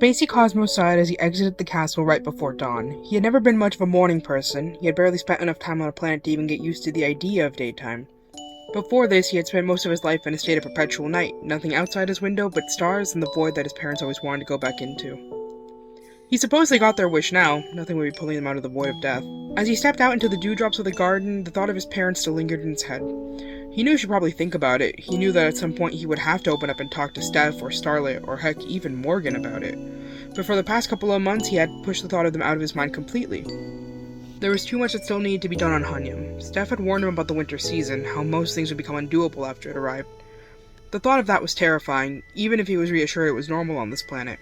Spacey Cosmos sighed as he exited the castle right before dawn. He had never been much of a morning person. He had barely spent enough time on a planet to even get used to the idea of daytime. Before this, he had spent most of his life in a state of perpetual night, nothing outside his window but stars and the void that his parents always wanted to go back into. He supposed they got their wish now, nothing would be pulling them out of the void of death. As he stepped out into the dewdrops of the garden, the thought of his parents still lingered in his head. He knew he should probably think about it. He knew that at some point he would have to open up and talk to Steph or Starlet or heck, even Morgan about it. But for the past couple of months, he had pushed the thought of them out of his mind completely. There was too much that still needed to be done on Hunyum. Steph had warned him about the winter season, how most things would become undoable after it arrived. The thought of that was terrifying, even if he was reassured it was normal on this planet.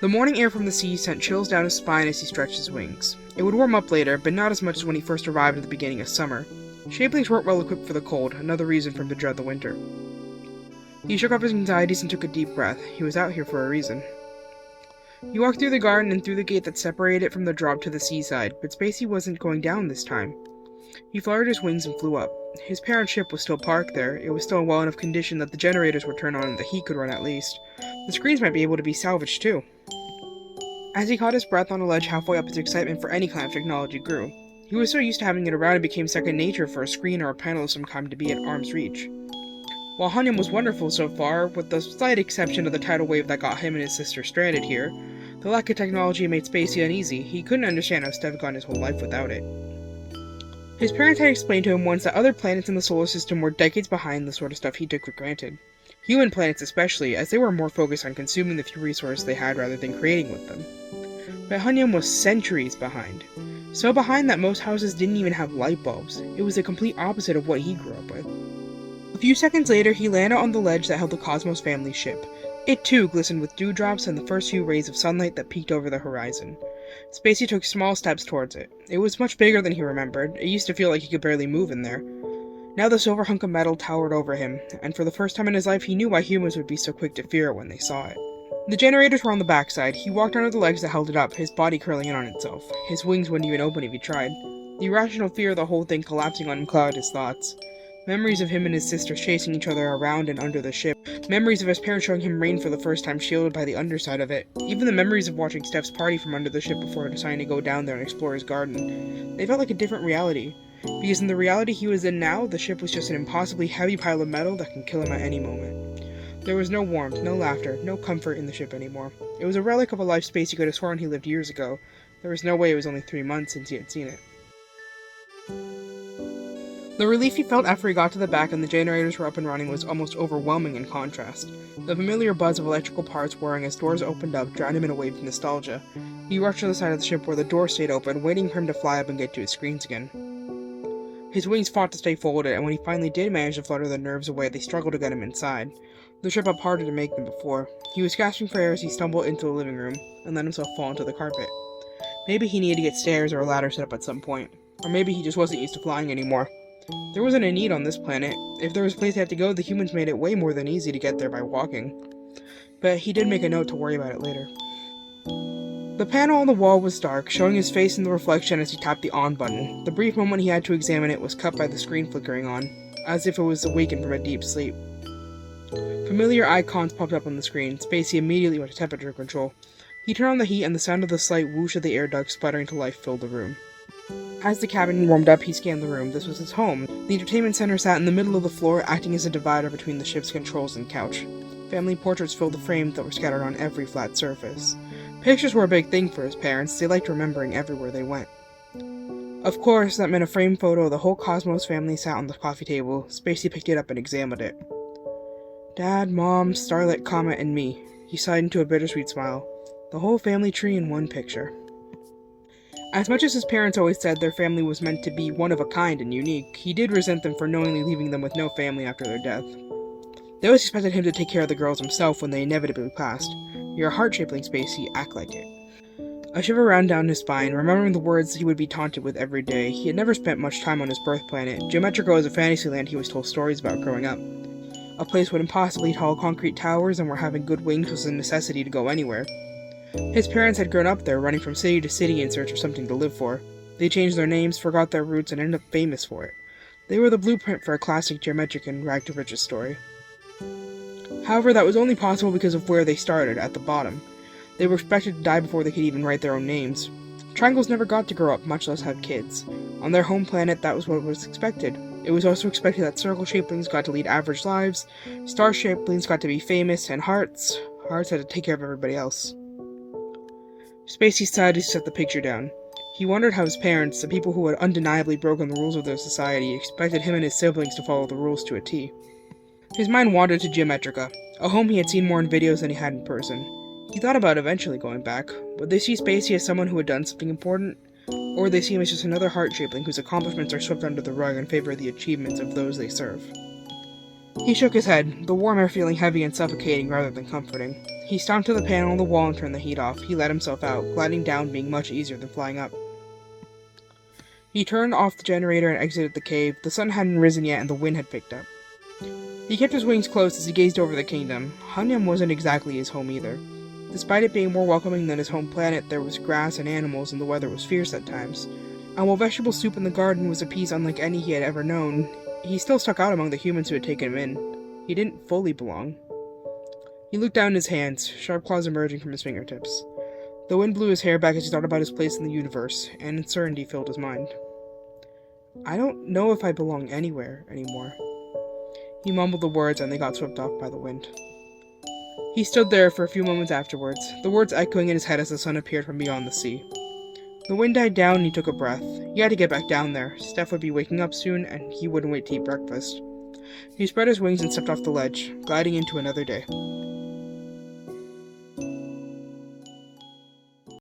The morning air from the sea sent chills down his spine as he stretched his wings. It would warm up later, but not as much as when he first arrived at the beginning of summer. Shapelings weren't well equipped for the cold, another reason for him to dread the winter. He shook off his anxieties and took a deep breath. He was out here for a reason. He walked through the garden and through the gate that separated it from the drop to the seaside, but Spacey wasn't going down this time. He fluttered his wings and flew up. His parents' ship was still parked there. It was still in well enough condition that the generators would turn on and the heat could run at least. The screens might be able to be salvaged too. As he caught his breath on a ledge halfway up, his excitement for any kind of technology grew. He was so used to having it around it became second nature for a screen or a panel of some kind to be at arm's reach. While Hunyum was wonderful so far, with the slight exception of the tidal wave that got him and his sister stranded here, the lack of technology made Spacey uneasy. He couldn't understand how Steph had gone his whole life without it. His parents had explained to him once that other planets in the solar system were decades behind the sort of stuff he took for granted. Human planets especially, as they were more focused on consuming the few resources they had rather than creating with them. But Hunyum was centuries behind. So behind that most houses didn't even have light bulbs. It was the complete opposite of what he grew up with. A few seconds later, he landed on the ledge that held the Cosmos family ship. It too glistened with dewdrops and the first few rays of sunlight that peeked over the horizon. Spacey took small steps towards it. It was much bigger than he remembered. It used to feel like he could barely move in there. Now the silver hunk of metal towered over him, and for the first time in his life he knew why humans would be so quick to fear it when they saw it. The generators were on the backside. He walked under the legs that held it up, his body curling in on itself. His wings wouldn't even open if he tried. The irrational fear of the whole thing collapsing on him clouded his thoughts. Memories of him and his sisters chasing each other around and under the ship. Memories of his parents showing him rain for the first time shielded by the underside of it. Even the memories of watching Steph's party from under the ship before deciding to go down there and explore his garden. They felt like a different reality. Because in the reality he was in now, the ship was just an impossibly heavy pile of metal that can kill him at any moment. There was no warmth, no laughter, no comfort in the ship anymore. It was a relic of a life Spacey could have sworn he lived years ago. There was no way it was only 3 months since he had seen it. The relief he felt after he got to the back and the generators were up and running was almost overwhelming in contrast. The familiar buzz of electrical parts whirring as doors opened up drowned him in a wave of nostalgia. He rushed to the side of the ship where the door stayed open, waiting for him to fly up and get to his screens again. His wings fought to stay folded, and when he finally did manage to flutter the nerves away, they struggled to get him inside. The trip up harder to make than before. He was gasping for air as he stumbled into the living room, and let himself fall onto the carpet. Maybe he needed to get stairs or a ladder set up at some point. Or maybe he just wasn't used to flying anymore. There wasn't a need on this planet. If there was a place they had to go, the humans made it way more than easy to get there by walking. But he did make a note to worry about it later. The panel on the wall was dark, showing his face in the reflection as he tapped the on button. The brief moment he had to examine it was cut by the screen flickering on, as if it was awakened from a deep sleep. Familiar icons popped up on the screen. Spacey immediately went to temperature control. He turned on the heat and the sound of the slight whoosh of the air duct sputtering to life filled the room. As the cabin warmed up, he scanned the room. This was his home. The entertainment center sat in the middle of the floor, acting as a divider between the ship's controls and couch. Family portraits filled the frames that were scattered on every flat surface. Pictures were a big thing for his parents. They liked remembering everywhere they went. Of course, that meant a framed photo of the whole Cosmos family sat on the coffee table. Spacey picked it up and examined it. Dad, Mom, Starlet, Comet, and me. He sighed into a bittersweet smile. The whole family tree in one picture. As much as his parents always said their family was meant to be one of a kind and unique, he did resent them for knowingly leaving them with no family after their death. They always expected him to take care of the girls himself when they inevitably passed. You're a heart-shaping Spacey, act like it. A shiver ran down his spine, remembering the words he would be taunted with every day. He had never spent much time on his birth planet. Geometrico was a fantasy land he was told stories about growing up. A place with impossibly tall concrete towers and where having good wings was a necessity to go anywhere. His parents had grown up there, running from city to city in search of something to live for. They changed their names, forgot their roots, and ended up famous for it. They were the blueprint for a classic Geometrican rag-to-riches story. However, that was only possible because of where they started, at the bottom. They were expected to die before they could even write their own names. Triangles never got to grow up, much less have kids. On their home planet, that was what was expected. It was also expected that circle-shapelings got to lead average lives, star-shapelings got to be famous, and hearts had to take care of everybody else. Spacey decided to set the picture down. He wondered how his parents, the people who had undeniably broken the rules of their society, expected him and his siblings to follow the rules to a T. His mind wandered to Geometrica, a home he had seen more in videos than he had in person. He thought about eventually going back. Would they see Spacey as someone who had done something important? Or would they see him as just another heart-shapeling whose accomplishments are swept under the rug in favor of the achievements of those they serve? He shook his head, the warm air feeling heavy and suffocating rather than comforting. He stomped to the panel on the wall and turned the heat off. He let himself out, gliding down being much easier than flying up. He turned off the generator and exited the cave. The sun hadn't risen yet and the wind had picked up. He kept his wings closed as he gazed over the kingdom. Hunyam wasn't exactly his home either. Despite it being more welcoming than his home planet, there was grass and animals and the weather was fierce at times. And while vegetable soup in the garden was a piece unlike any he had ever known, he still stuck out among the humans who had taken him in. He didn't fully belong. He looked down at his hands, sharp claws emerging from his fingertips. The wind blew his hair back as he thought about his place in the universe, and uncertainty filled his mind. I don't know if I belong anywhere anymore. He mumbled the words and they got swept off by the wind. He stood there for a few moments afterwards, the words echoing in his head as the sun appeared from beyond the sea. The wind died down and he took a breath. He had to get back down there. Steph would be waking up soon and he wouldn't wait to eat breakfast. He spread his wings and stepped off the ledge, gliding into another day.